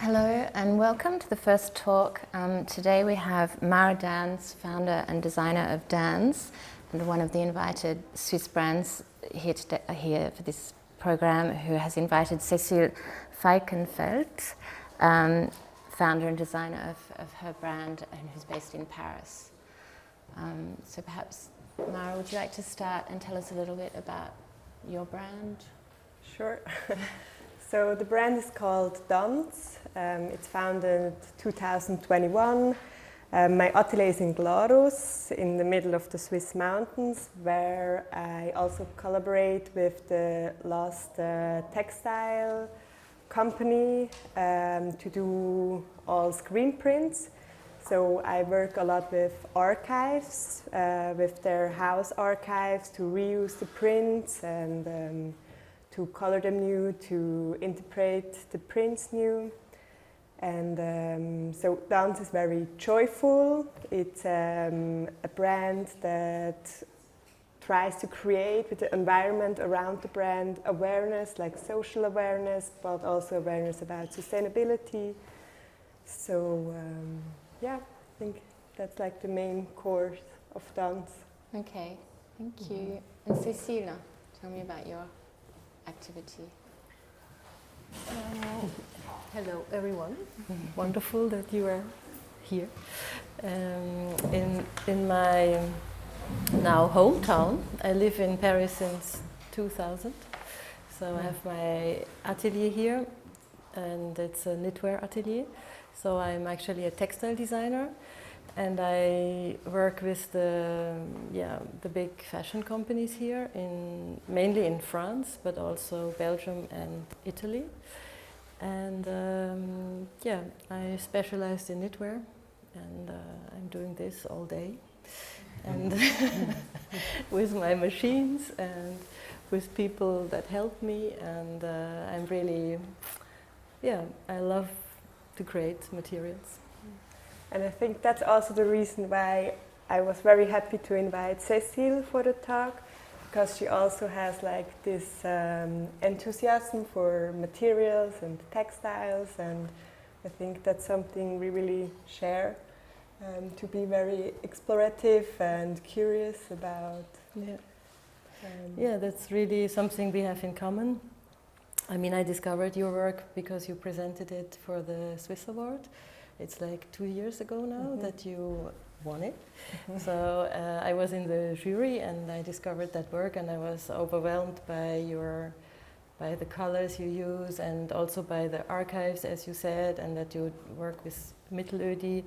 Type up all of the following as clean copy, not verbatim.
Hello and welcome to the first talk. Today we have Mara Danz, founder and designer of Danz, and one of the invited Swiss brands here for this program, who has invited Cécile Feilchenfeldt, founder and designer of her brand, and who's based in Paris. So perhaps, Mara, would you like to start and tell us a little bit about your brand? Sure. So the brand is called Danz. It's founded 2021. My atelier is in Glarus, in the middle of the Swiss mountains, where I also collaborate with the last textile company to do all screen prints. So I work a lot with archives, with their house archives, to reuse the prints and to color them new, to interpret the prints new. And so Danz is very joyful. It's a brand that tries to create with the environment around the brand awareness, like social awareness, but also awareness about sustainability. So yeah, I think that's like the main core of Danz. Okay, thank you. And Cécile, tell me about your activity. Hello everyone, wonderful that you are here. In my now hometown, I live in Paris since 2000, so I have my atelier here, and it's a knitwear atelier. So I'm actually a textile designer, and I work with the big fashion companies here, mainly in France, but also Belgium and Italy. And I specialized in knitwear, and I'm doing this all day, and with my machines and with people that help me, and I'm really, I love to create materials. And I think that's also the reason why I was very happy to invite Cécile for the talk, because she also has like this enthusiasm for materials and textiles, and I think that's something we really share, to be very explorative and curious about. Yeah, that's really something we have in common. I mean, I discovered your work because you presented it for the Swiss Award. It's like 2 years ago now that you won it. So I was in the jury and I discovered that work, and I was overwhelmed by the colors you use, and also by the archives, as you said, and that you work with Mittelödi.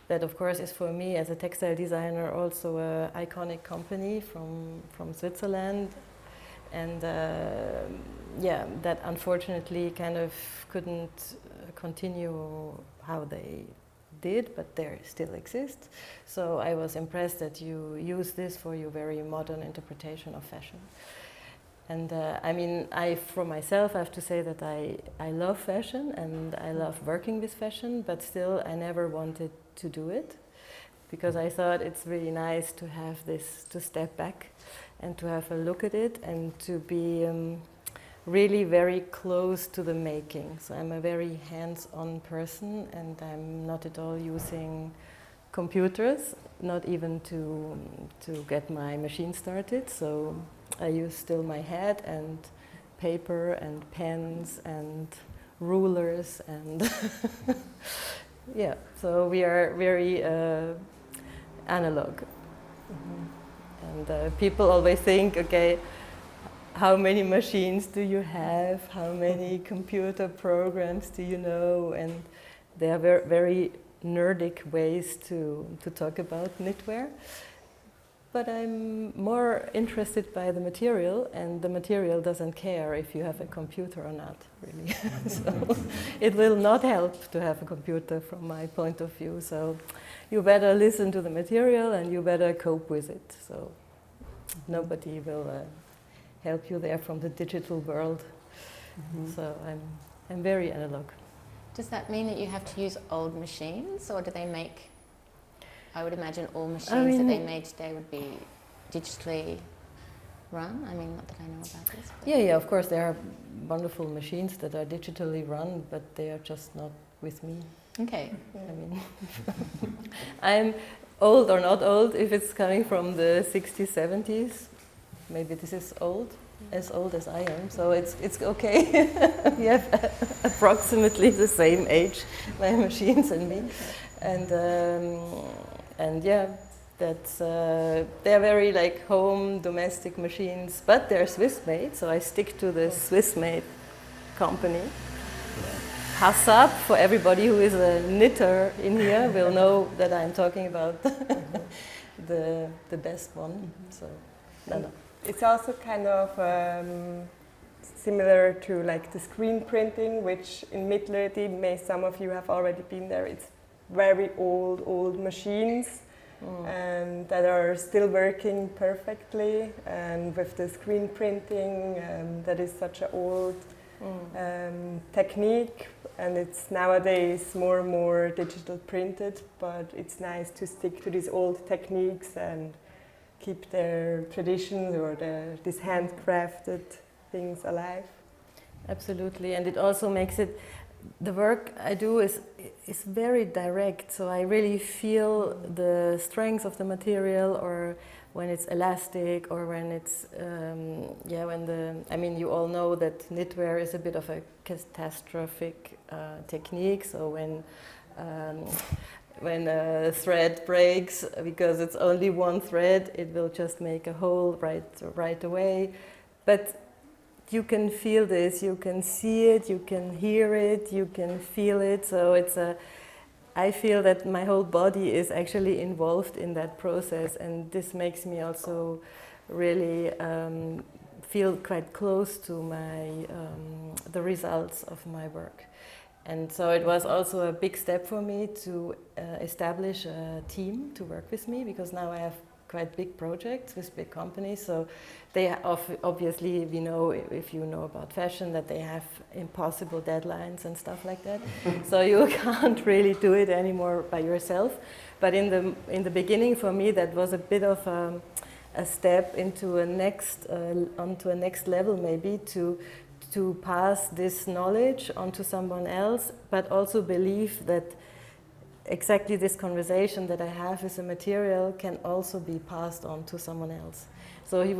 That, of course, is for me as a textile designer also an iconic company from Switzerland. And that unfortunately kind of couldn't continue how they did, but they still exist. So I was impressed that you use this for your very modern interpretation of fashion. And I mean, for myself, I have to say that I love fashion and I love working with fashion, but still I never wanted to do it, because I thought it's really nice to have this, to step back and to have a look at it, and to be really very close to the making. So I'm a very hands-on person, and I'm not at all using computers, not even to get my machine started. So I use still my head and paper and pens and rulers and yeah, so we are very analog. And people always think, okay, how many machines do you have? How many computer programs do you know? And there are very nerdic ways to talk about knitwear. But I'm more interested by the material, and the material doesn't care if you have a computer or not, really. So it will not help to have a computer from my point of view. So you better listen to the material and you better cope with it. So nobody will help you there from the digital world. So I'm very analog. Does that mean that you have to use old machines, or do they make, I would imagine all machines that they made today would be digitally run? I mean, not that I know about this. Yeah, of course there are wonderful machines that are digitally run, but they are just not with me. Okay. I mean, I'm old or not old if it's coming from the 60s, 70s. Maybe this is old as I am, so it's okay. We have approximately the same age, my machines and me, and yeah, that's they're very like home domestic machines, but they're Swiss made, so I stick to the Swiss made company. Hassab, for everybody who is a knitter in here, will know that I'm talking about the best one. So, no. It's also kind of similar to like the screen printing, which in Vendredi, some of you have already been there. It's very old machines that are still working perfectly. And with the screen printing, that is such an old technique. And it's nowadays more and more digital printed, but it's nice to stick to these old techniques and keep their traditions or these handcrafted things alive. Absolutely, and it also makes it, the work I do is very direct, so I really feel the strength of the material, or when it's elastic, or when it's, I mean, you all know that knitwear is a bit of a catastrophic technique, so when a thread breaks, because it's only one thread, it will just make a hole right away. But you can feel this, you can see it, you can hear it, you can feel it. So I feel that my whole body is actually involved in that process, and this makes me also really feel quite close to the results of my work. And so it was also a big step for me to establish a team to work with me, because now I have quite big projects with big companies. So they obviously, we know, if you know about fashion, that they have impossible deadlines and stuff like that. So you can't really do it anymore by yourself. But in the beginning, for me, that was a bit of a step into onto a next level, maybe, to pass this knowledge onto someone else, but also believe that exactly this conversation that I have with a material can also be passed on to someone else. So it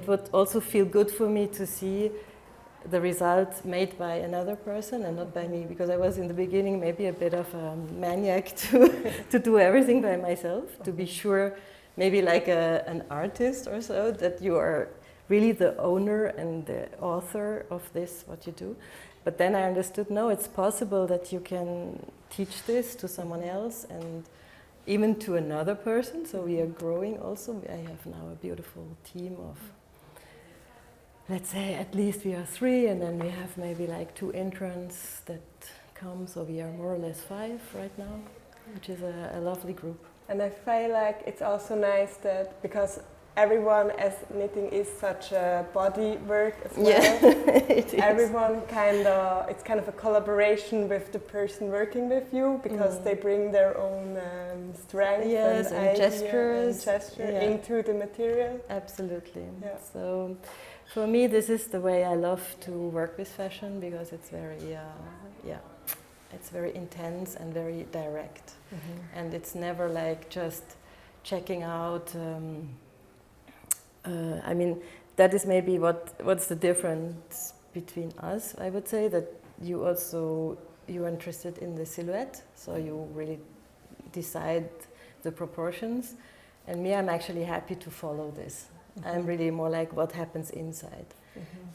would also feel good for me to see the result made by another person and not by me, because I was in the beginning maybe a bit of a maniac to do everything by myself, to be sure, maybe like an artist or so, that you are really the owner and the author of this, what you do. But then I understood, no, it's possible that you can teach this to someone else and even to another person. So we are growing also. I have now a beautiful team of, let's say, at least we are 3, and then we have maybe like 2 interns that come. So we are more or less 5 right now, which is a lovely group. And I feel like it's also nice that, because everyone, as knitting is such a body work as well. Yeah, it is. Everyone it's kind of a collaboration with the person working with you, because they bring their own strength and gestures into the material. Absolutely. Yeah. So for me, this is the way I love to work with fashion, because it's very, it's very intense and very direct. And it's never like just checking out. I mean, that is maybe what's the difference between us, I would say, that you're interested in the silhouette, so you really decide the proportions, and me, I'm actually happy to follow this. I'm really more like what happens inside.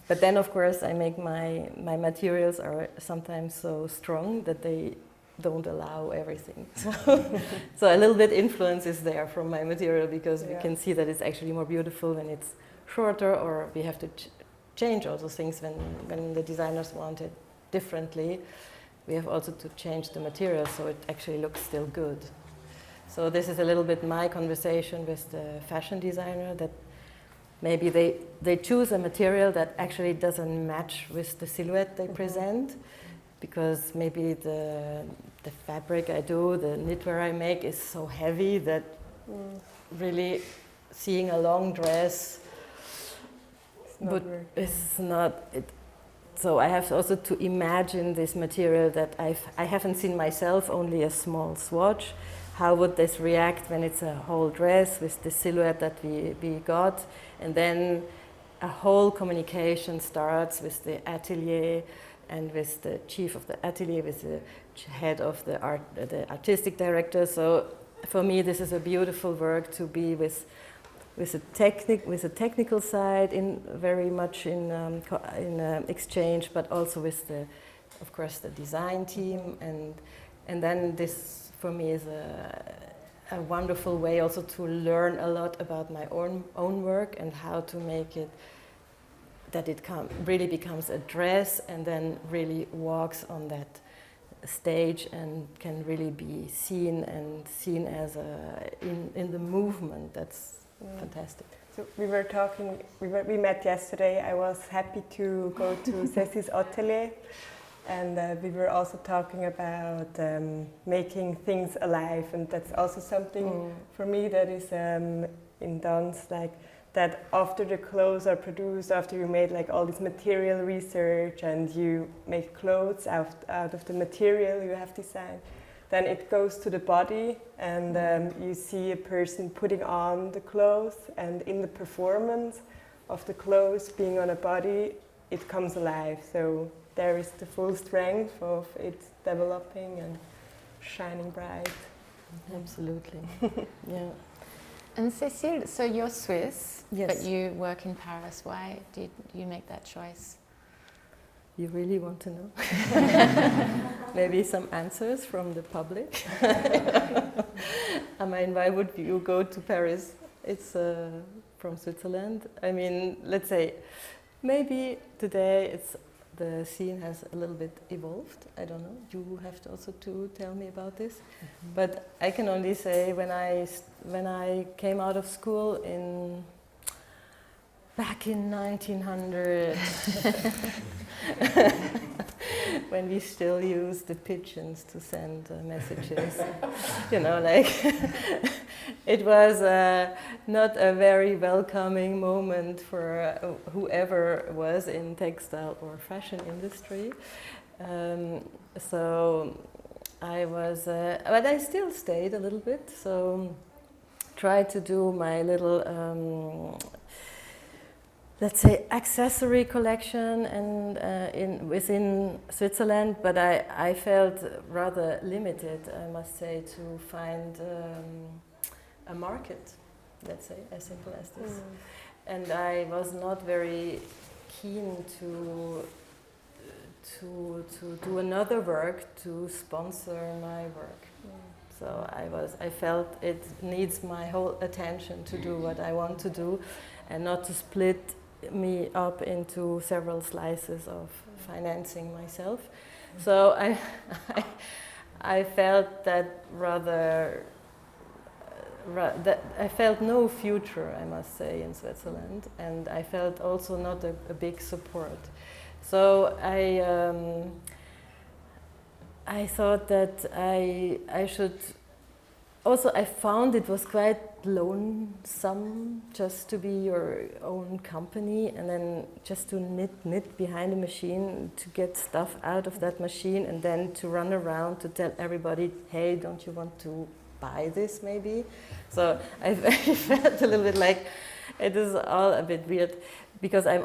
But then, of course, I make my materials are sometimes so strong that they don't allow everything. So a little bit influence is there from my material, because we can see that it's actually more beautiful when it's shorter, or we have to change also things when the designers want it differently. We have also to change the material so it actually looks still good. So this is a little bit my conversation with the fashion designer, that maybe they choose a material that actually doesn't match with the silhouette they present, because maybe the fabric I do, the knitwear I make is so heavy that really seeing a long dress so I have also to imagine this material that I haven't seen myself, only a small swatch. How would this react when it's a whole dress with the silhouette that we got? And then a whole communication starts with the atelier and with the chief of the atelier, with the head of the artistic director. So for me, this is a beautiful work to be with a technical side, in very much in exchange, but also with of course, the design team, and then this for me is a wonderful way also to learn a lot about my own work and how to make it that it really becomes a dress and then really walks on that stage and can really be seen as in the movement. That's fantastic. So we were talking, we met yesterday. I was happy to go to Cécile's atelier, and we were also talking about making things alive, and that's also something for me that is in dance, like that after the clothes are produced, after you made like all this material research and you make clothes out of the material you have designed, then it goes to the body, and you see a person putting on the clothes, and in the performance of the clothes being on a body, it comes alive. So there is the full strength of it developing and shining bright. Absolutely. Yeah. And Cécile, so you're Swiss, yes, but you work in Paris. Why did you make that choice? You really want to know? Maybe some answers from the public. I mean, why would you go to Paris? It's from Switzerland. I mean, let's say, maybe today the scene has a little bit evolved. I don't know. You have to also to tell me about this. Mm-hmm. But I can only say when I came out of school back in 1900, when we still used the pigeons to send messages, you know, like it was not a very welcoming moment for whoever was in textile or fashion industry. So I was, but I still stayed a little bit. So tried to do my little. Let's say accessory collection and within Switzerland, but I felt rather limited, I must say, to find a market, let's say, as simple as this. And I was not very keen to do another work to sponsor my work. So I felt it needs my whole attention to do what I want to do, and not to split me up into several slices of financing myself. So I felt that that I felt no future, I must say, in Switzerland, and I felt also not a big support. So I thought that I should. Also, I found it was quite lonesome just to be your own company and then just to knit behind a machine, to get stuff out of that machine, and then to run around to tell everybody, hey, don't you want to buy this maybe? So I felt a little bit like it is all a bit weird, because I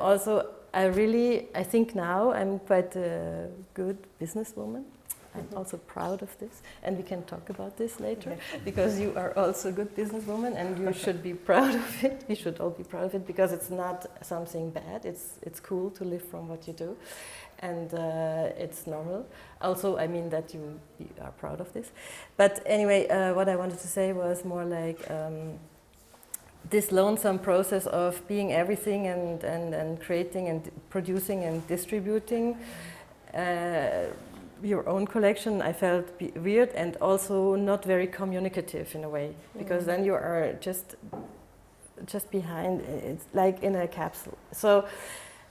think now I'm quite a good businesswoman. I'm also proud of this, and we can talk about this later, because you are also a good businesswoman, and you should be proud of it. We should all be proud of it, because it's not something bad. It's cool to live from what you do, and it's normal. Also, I mean that you are proud of this. But anyway, what I wanted to say was more like this lonesome process of being everything and creating and producing and distributing. Your own collection, I felt weird and also not very communicative in a way, because then you are just behind, it's like in a capsule. So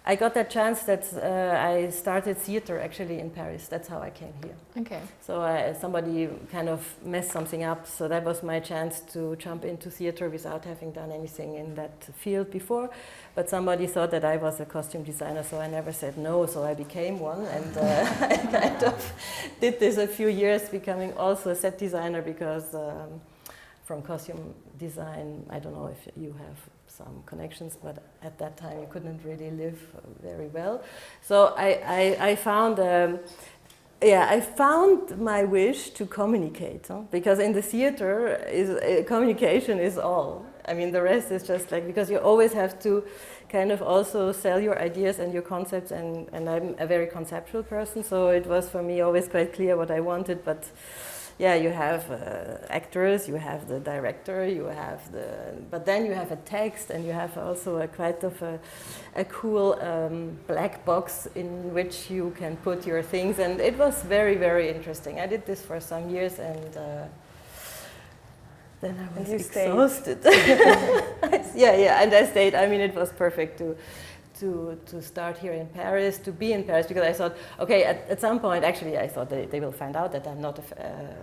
I got that chance that I started theater actually in Paris. That's how I came here. Okay. So somebody kind of messed something up, so that was my chance to jump into theater without having done anything in that field before. But somebody thought that I was a costume designer, so I never said no, so I became one. And I kind of did this a few years, becoming also a set designer, because from costume design, I don't know if you have some connections, but at that time you couldn't really live very well. So I found, I found my wish to communicate, because in the theater, communication is all. I mean, the rest is just like, because you always have to kind of also sell your ideas and your concepts, and I'm a very conceptual person, so it was for me always quite clear what I wanted, but yeah, you have actors, you have the director, you have but then you have a text, and you have also a quite of a cool black box in which you can put your things, and it was very, very interesting. I did this for some years, and then I was exhausted. yeah, and I stayed. I mean, it was perfect to start here in Paris, to be in Paris, because I thought, okay, at some point, actually, I thought they will find out that I'm not a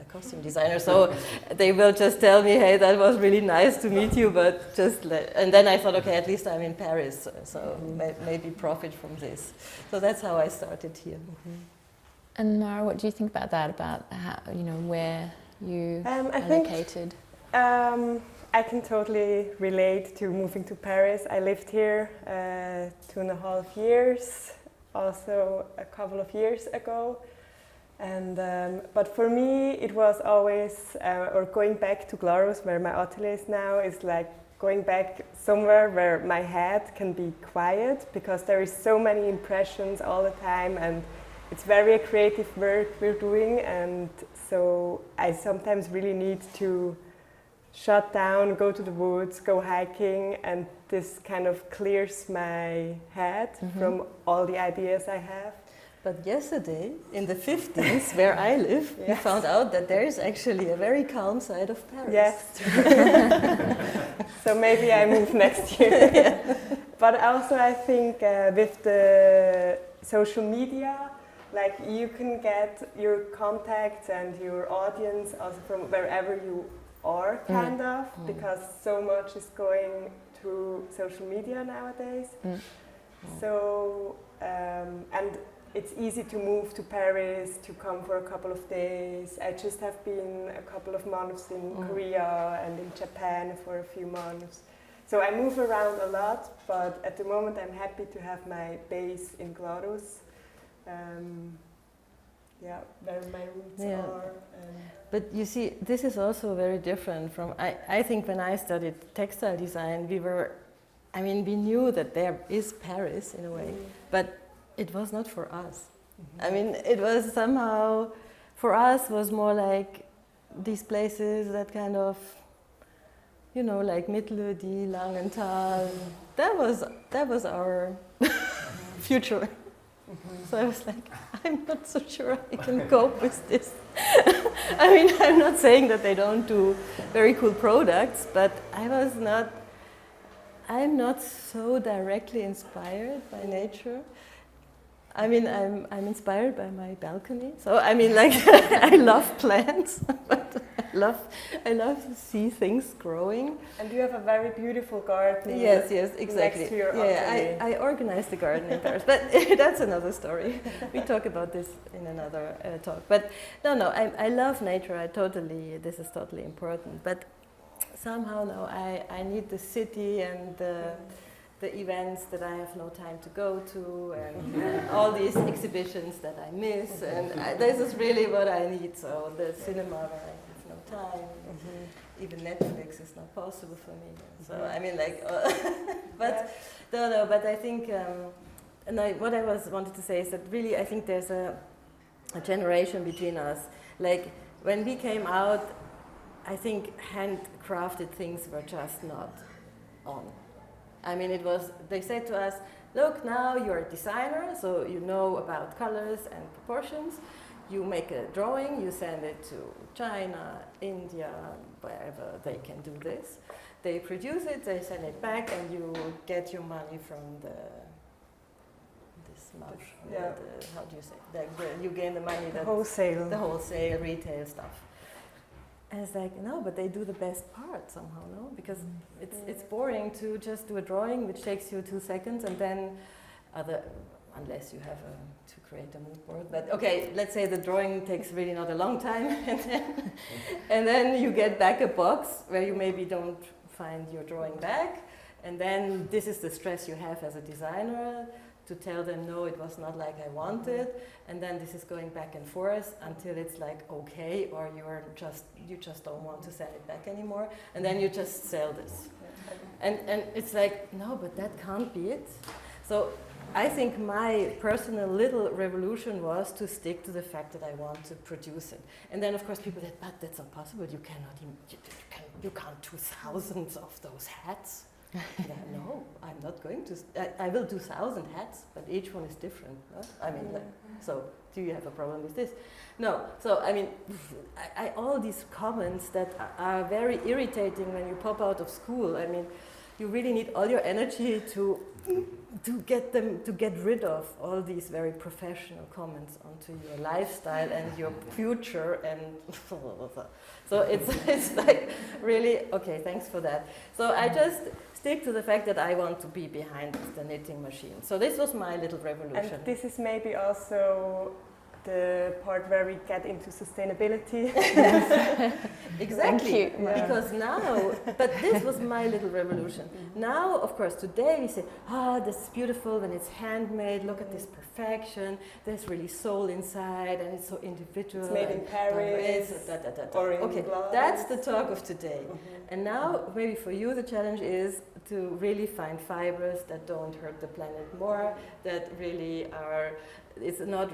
costume designer, so they will just tell me, hey, that was really nice to meet you, but just and then I thought, okay, at least I'm in Paris, so maybe profit from this. So that's how I started here. And Mara, what do you think about that, about how, where you are located? I can totally relate to moving to Paris. I lived here 2.5 years, also a couple of years ago. And but for me, it was always, or going back to Glarus, where my atelier is now, is like going back somewhere where my head can be quiet, because there is so many impressions all the time, and it's very creative work we're doing, and so I sometimes really need to shut down, go to the woods, go hiking, and this kind of clears my head from all the ideas I have. But yesterday, in the 15th, where I live, we found out that there is actually a very calm side of Paris. Yes. So maybe I move next year. But also I think with the social media, like you can get your contacts and your audience also from wherever you are, kind of, because so much is going through social media nowadays. So, and it's easy to move to Paris, to come for a couple of days. I just have been a couple of months in Korea and in Japan for a few months. So I move around a lot, but at the moment I'm happy to have my base in Glarus. Where my roots are. But you see, this is also very different from, I think when I studied textile design, we knew that there is Paris in a way, but it was not for us. I mean, it was somehow, for us, was more like these places that kind of, like Mittelödi, Langenthal, that was our future. So I was like, I'm not so sure I can cope with this. I mean, I'm not saying that they don't do very cool products, but I'm not so directly inspired by nature. I mean, I'm inspired by my balcony. So I mean, like, I love plants, but I love to see things growing. And you have a very beautiful garden. Yes, exactly. Next to your atelier. I organized the garden in Paris, but that's another story. We talk about this in another talk. But no, I love nature. This is totally important. But somehow now I need the city and the events that I have no time to go to, and all these exhibitions that I miss, and this is really what I need. So the cinema where I have no time, even Netflix is not possible for me. So I mean, like, but I think, what I wanted to say is that really I think there's a generation between us. Like when we came out, I think handcrafted things were just not on. I mean, they said to us, look, now you're a designer, so you know about colors and proportions. You make a drawing, you send it to China, India, wherever they can do this. They produce it, they send it back, and you get your money from the how do you say? You gain the money. The wholesale. The wholesale, retail stuff. And it's like, no, but they do the best part somehow, no? Because it's boring to just do a drawing which takes you 2 seconds and then unless you have to create a mood board. But okay, let's say the drawing takes really not a long time and then you get back a box where you maybe don't find your drawing back. And then this is the stress you have as a designer to tell them, no, it was not like I wanted. And then this is going back and forth until it's like, okay, or you just don't want to send it back anymore. And then you just sell this. And it's like, no, but that can't be it. So I think my personal little revolution was to stick to the fact that I want to produce it. And then of course people said, but that's not possible. You can't do thousands of those hats. No, I'm not going to. I will do 1,000 hats, but each one is different. No? I mean, so do you have a problem with this? No. So I mean, all these comments that are very irritating when you pop out of school. I mean, you really need all your energy to get rid of all these very professional comments onto your lifestyle and your future and so it's like really okay. Thanks for that. So I just stick to the fact that I want to be behind the knitting machine. So this was my little revolution. And this is maybe also the part where we get into sustainability. Exactly, because now, but this was my little revolution. Now, of course, today we say, this is beautiful when it's handmade, look at this perfection, there's really soul inside and it's so individual. It's made in Paris. Or in okay, glass. That's the talk of today. And now, maybe for you the challenge is to really find fibers that don't hurt the planet more, that really are it's not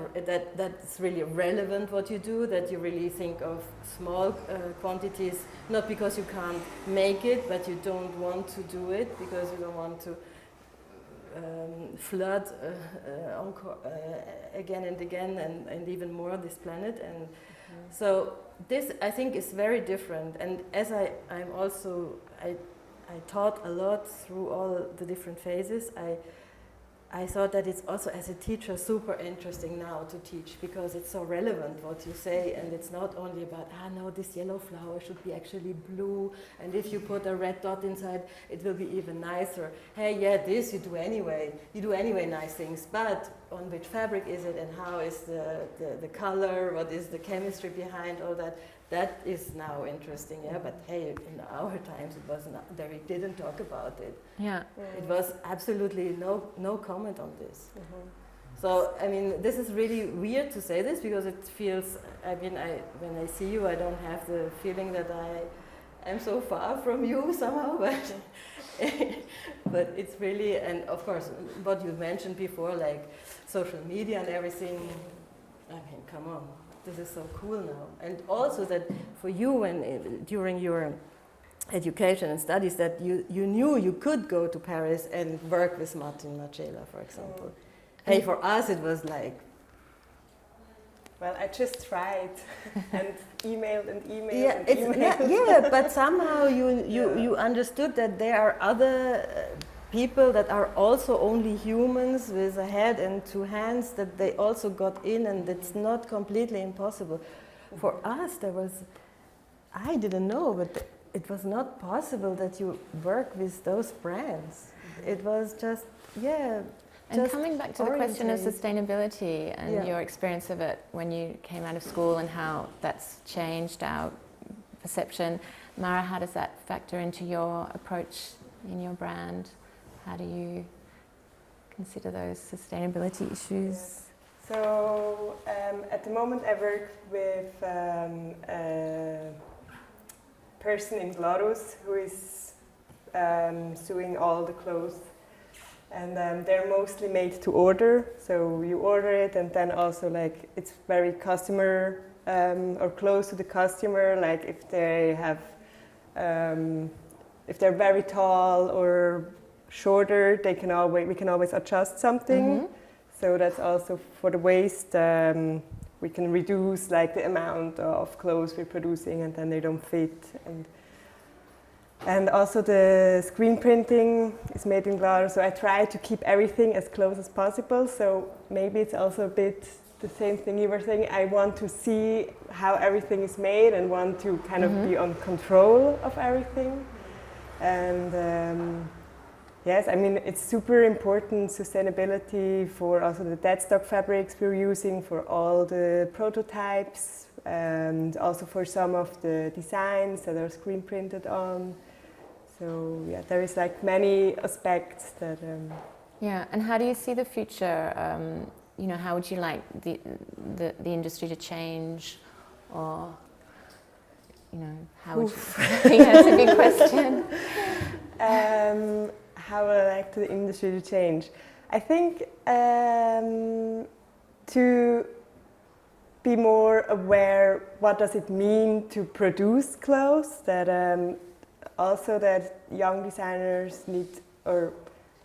that's really relevant what you do, that you really think of small quantities, not because you can't make it, but you don't want to do it because you don't want to flood again and again and even more this planet. And so this I think is very different. And as I taught a lot through all the different phases, I thought that it's also, as a teacher, super interesting now to teach because it's so relevant what you say, and it's not only about, no, this yellow flower should be actually blue, and if you put a red dot inside, it will be even nicer. Hey, yeah, this you do anyway. You do anyway nice things, but on which fabric is it, and how is the color, what is the chemistry behind all that? That is now interesting, yeah. But hey, in our times, it was not. We didn't talk about it. Yeah, it was absolutely no comment on this. So I mean, this is really weird to say this because it feels. I mean, when I see you, I don't have the feeling that I am so far from you somehow. But it's really, and of course, what you mentioned before, like social media and everything. I mean, come on. This is so cool now. And also that for you, when during your education and studies, that you knew you could go to Paris and work with Martin Margiela, for example. Hey, for us it was like... Well, I just tried and emailed and emailed yeah, and emailed. Yeah, but somehow you understood that there are other... people that are also only humans with a head and 2 hands, that they also got in, and it's not completely impossible. For us, I didn't know, but it was not possible that you work with those brands. It was just, And coming back to the question of sustainability and your experience of it when you came out of school and how that's changed our perception, Mara, how does that factor into your approach in your brand? How do you consider those sustainability issues? Yes. So at the moment I work with a person in Glarus who is sewing all the clothes, and they're mostly made to order. So you order it, and then also like it's very customer or close to the customer. Like if they have, if they're very tall or shorter, we can always adjust something. So that's also for the waste. We can reduce like the amount of clothes we're producing, and then they don't fit. And also the screen printing is made in Glarus, so I try to keep everything as close as possible. So maybe it's also a bit the same thing you were saying. I want to see how everything is made and want to kind of be on control of everything. And yes, I mean, it's super important sustainability for also the dead stock fabrics we're using for all the prototypes and also for some of the designs that are screen printed on. So yeah, there is like many aspects that. Yeah, and how do you see the future? You know, how would you like the industry to change, or you know, how would you? Yeah, it's a big question. How would I like the industry to change? I think to be more aware what does it mean to produce clothes, that also that young designers need, or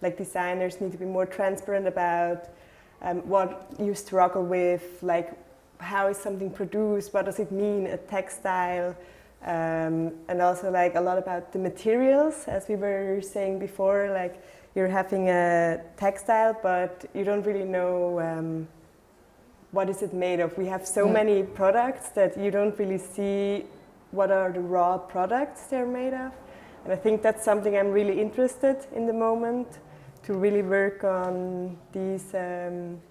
like designers need to be more transparent about what you struggle with, like how is something produced, what does it mean, a textile, and also like a lot about the materials, as we were saying before, like you're having a textile but you don't really know what is it made of. We have so many products that you don't really see what are the raw products they're made of. And I think that's something I'm really interested in the moment, to really work on these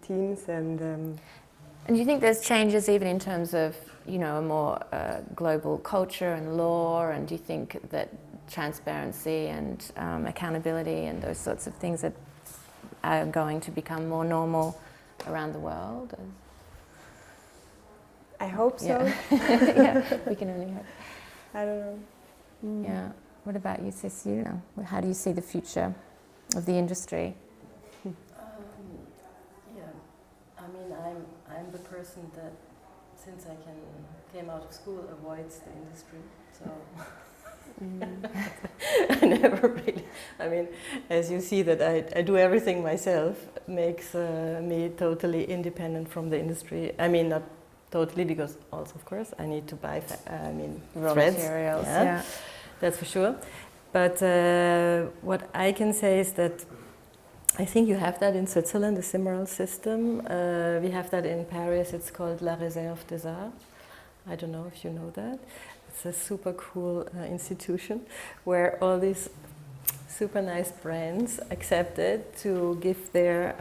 themes. And do you think there's changes even in terms of, you know, a more global culture and law, and do you think that transparency and accountability and those sorts of things are going to become more normal around the world? I hope so. Yeah, yeah, we can only hope. I don't know. Yeah. What about you, Cécile? How do you see the future of the industry? Yeah, I mean, I'm the person that, since I came out of school, avoids the industry. So I never really. I mean, as you see that I do everything myself, makes me totally independent from the industry. I mean, not totally, because also, of course, I need to buy. Raw threads. materials. Yeah. That's for sure. But what I can say is that I think you have that in Switzerland, the Simral system. We have that in Paris. It's called La Réserve des Arts. I don't know if you know that. It's a super cool institution where all these super nice brands accepted to give their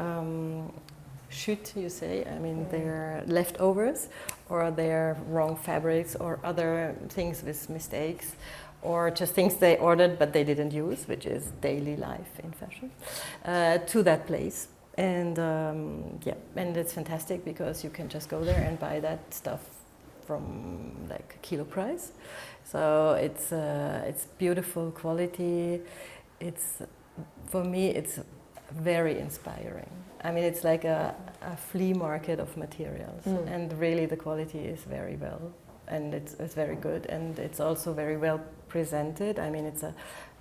chute, you say, I mean their leftovers or their wrong fabrics or other things with mistakes, or just things they ordered but they didn't use, which is daily life in fashion, to that place. And yeah, and it's fantastic because you can just go there and buy that stuff from like kilo price. So it's beautiful quality. It's, for me, it's very inspiring. I mean, it's like a flea market of materials, and really the quality is very well, and it's very good, and it's also very well presented. I mean, it's an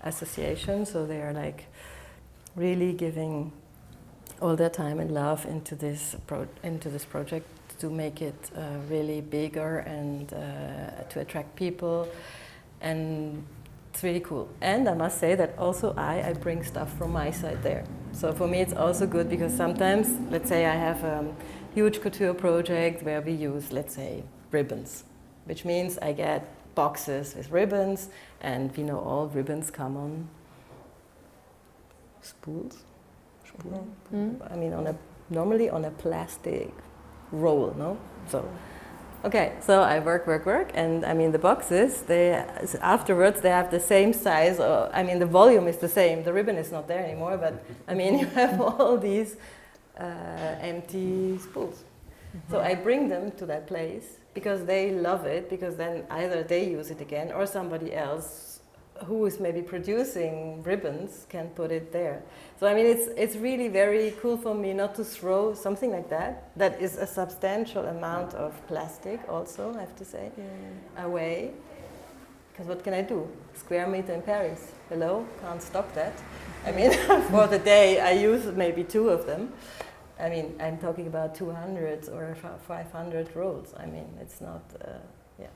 association, so they are like really giving all their time and love into this project to make it really bigger and to attract people, and it's really cool. And I must say that also I bring stuff from my side there. So for me it's also good because sometimes, let's say I have a huge couture project where we use, let's say, ribbons, which means I get boxes with ribbons, and we know all ribbons come on spools. I mean, normally on a plastic roll, no? So, okay, so I work, and I mean the boxes, afterwards they have the same size, or, I mean the volume is the same, the ribbon is not there anymore, but I mean you have all these empty spools. So I bring them to that place because they love it, because then either they use it again or somebody else who is maybe producing ribbons can put it there. So I mean it's really very cool for me not to throw something like that. That is a substantial amount of plastic also, I have to say, away. Because what can I do? Square meter in Paris. Hello? Can't stop that. I mean, for the day I use maybe 2 of them. I mean, I'm talking about 200 or 500 rolls. I mean, it's not, yeah.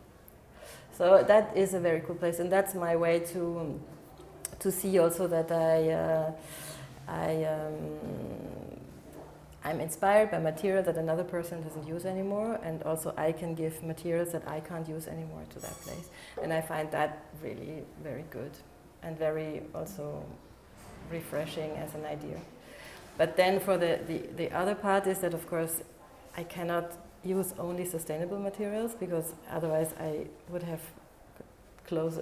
So that is a very cool place, and that's my way to to see also that I'm inspired by material that another person doesn't use anymore, and also I can give materials that I can't use anymore to that place. And I find that really very good and very also refreshing as an idea. But then for the other part is that, of course, I cannot use only sustainable materials, because otherwise I would have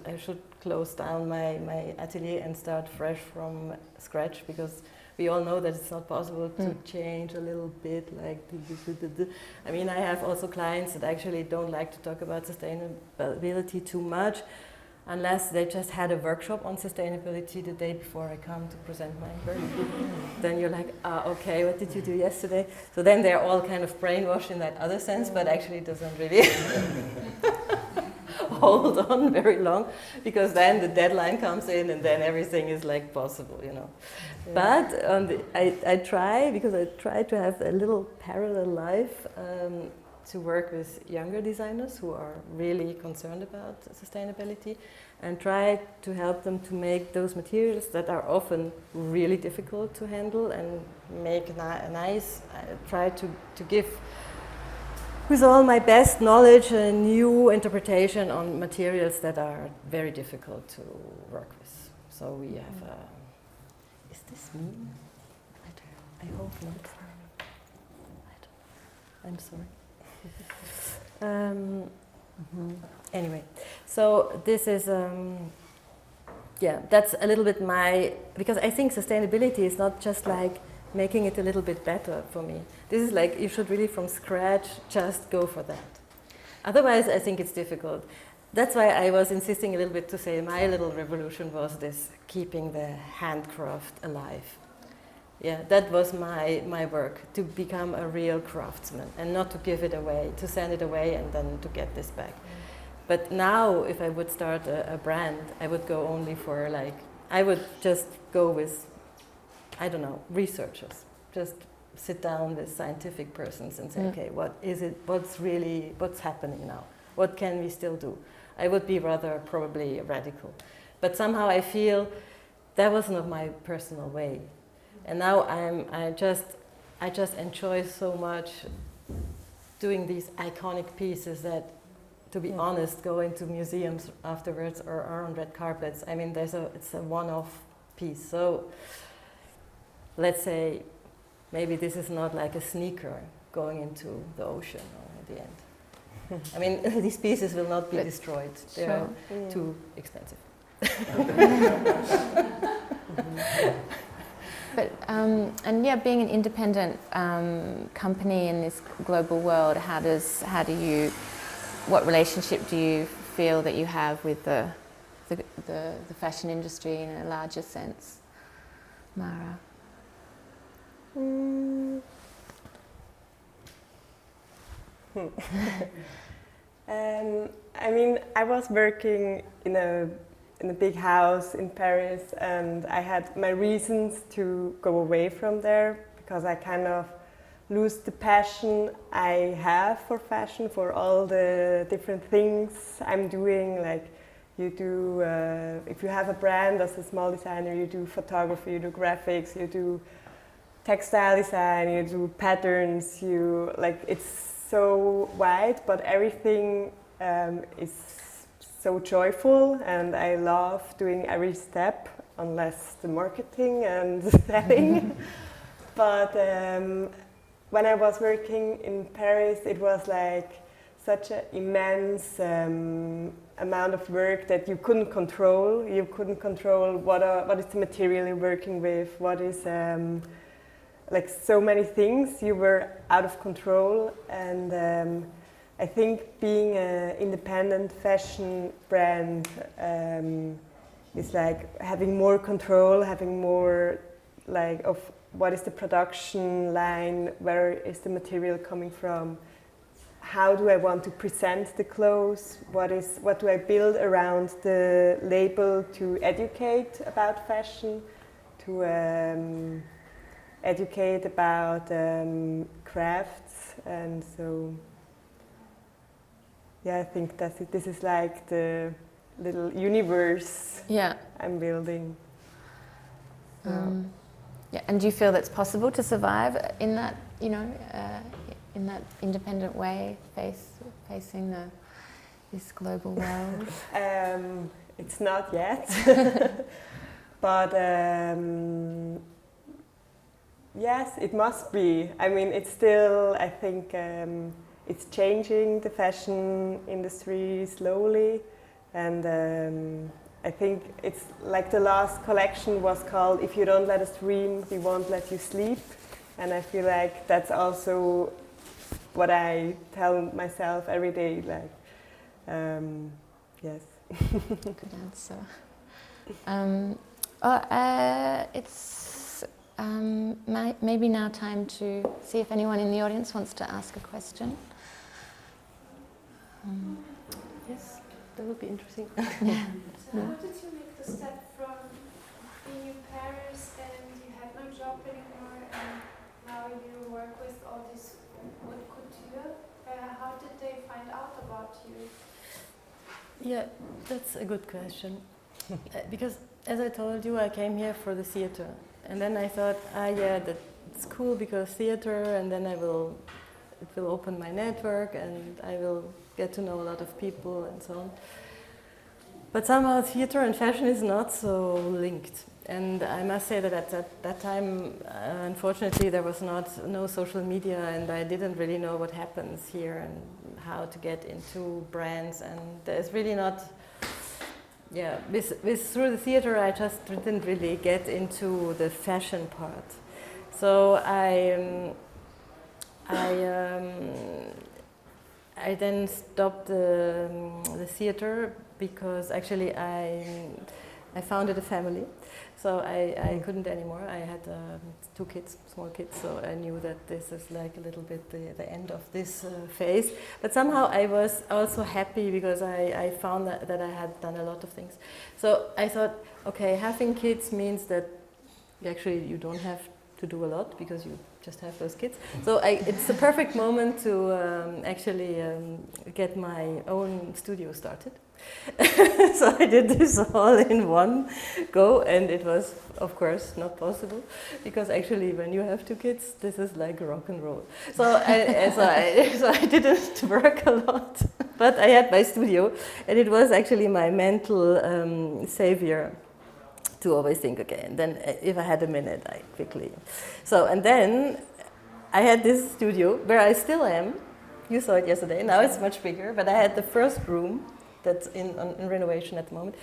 I should close down my atelier and start fresh from scratch, because we all know that it's not possible to change a little bit, like I mean, I have also clients that actually don't like to talk about sustainability too much, unless they just had a workshop on sustainability the day before I come to present my work. Then you're like, okay, what did you do yesterday? So then they're all kind of brainwashed in that other sense, but actually it doesn't really hold on very long, because then the deadline comes in and then everything is like possible, you know. Yeah. But I try, because I try to have a little parallel life, to work with younger designers who are really concerned about sustainability, and try to help them to make those materials that are often really difficult to handle and make nice. I try to give, with all my best knowledge, a new interpretation on materials that are very difficult to work with. So we have is this mean? I hope not. I don't know. I'm sorry. Anyway, so this is, yeah, that's a little bit because I think sustainability is not just like making it a little bit better for me. This is like, you should really from scratch just go for that. Otherwise, I think it's difficult. That's why I was insisting a little bit to say my little revolution was this, keeping the handcraft alive. Yeah, that was my work, to become a real craftsman and not to give it away, to send it away and then to get this back. But now, if I would start a brand, I would go only for I would just go with, I don't know, researchers. Just sit down with scientific persons and say, okay, what is it, what's happening now? What can we still do? I would be rather probably radical. But somehow I feel that was not my personal way. And now I just enjoy so much doing these iconic pieces that, to be honest, go into museums afterwards or are on red carpets. I mean, it's a one-off piece. So let's say maybe this is not like a sneaker going into the ocean at the end. I mean, these pieces will not be destroyed. They are too expensive. But and yeah, being an independent company in this global world, what relationship do you feel that you have with the fashion industry in a larger sense, Mara? I mean, I was working in a big house in Paris, and I had my reasons to go away from there, because I kind of lose the passion I have for fashion, for all the different things I'm doing. Like, you do, if you have a brand as a small designer, you do photography, you do graphics, you do textile design, you do patterns, it's so wide, but everything is so joyful, and I love doing every step, unless the marketing and selling. But when I was working in Paris, it was like such an immense amount of work that you couldn't control. You couldn't control what is the material you're working with, what is like so many things. You were out of control, and I think being an independent fashion brand is like having more control, having more of what is the production line, where is the material coming from, how do I want to present the clothes, what do I build around the label to educate about fashion, to educate about crafts, and so. Yeah, I think this is like the little universe I'm building. Yeah, and do you feel that's possible to survive in that, in that independent way, facing this global world? It's not yet, but yes, it must be. I mean, it's still, I think, it's changing the fashion industry slowly, and I think it's like the last collection was called "If you don't let us dream, we won't let you sleep," and I feel like that's also what I tell myself every day. Like, yes. Good answer. It's maybe now time to see if anyone in the audience wants to ask a question. Yes, that would be interesting. So how did you make the step from being in Paris and you had no job anymore and now you work with all this haute couture? How did they find out about you? Yeah, that's a good question. Because as I told you, I came here for the theater. And then I thought, yeah, that's cool because theater, and then it will open my network and I will get to know a lot of people and so on. But somehow theater and fashion is not so linked. And I must say that at that time, unfortunately, there was no social media, and I didn't really know what happens here and how to get into brands. And there's really not, yeah, through the theater, I just didn't really get into the fashion part. So I then stopped the theater because actually I founded a family, so I couldn't anymore. I had 2 kids, small kids, so I knew that this is like a little bit the end of this phase. But somehow I was also happy because I found that I had done a lot of things. So I thought, okay, having kids means that actually you don't have to do a lot because you just have those kids. So it's the perfect moment to actually get my own studio started. So I did this all in one go, and it was, of course, not possible because actually, when you have 2 kids, this is like rock and roll. So I didn't work a lot, but I had my studio, and it was actually my mental savior to always think, okay, and then if I had a minute, I quickly. So, and then I had this studio where I still am. You saw it yesterday. Now it's much bigger, but I had the first room that's in renovation at the moment.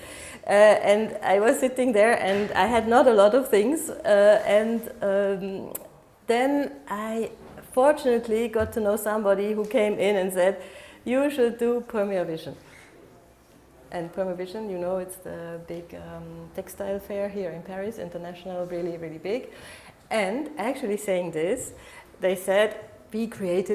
And I was sitting there and I had not a lot of things. Then I fortunately got to know somebody who came in and said, you should do Premier Vision. And Premier Vision, you know, it's the big textile fair here in Paris, international, really, really big. And actually saying this, they said, be creative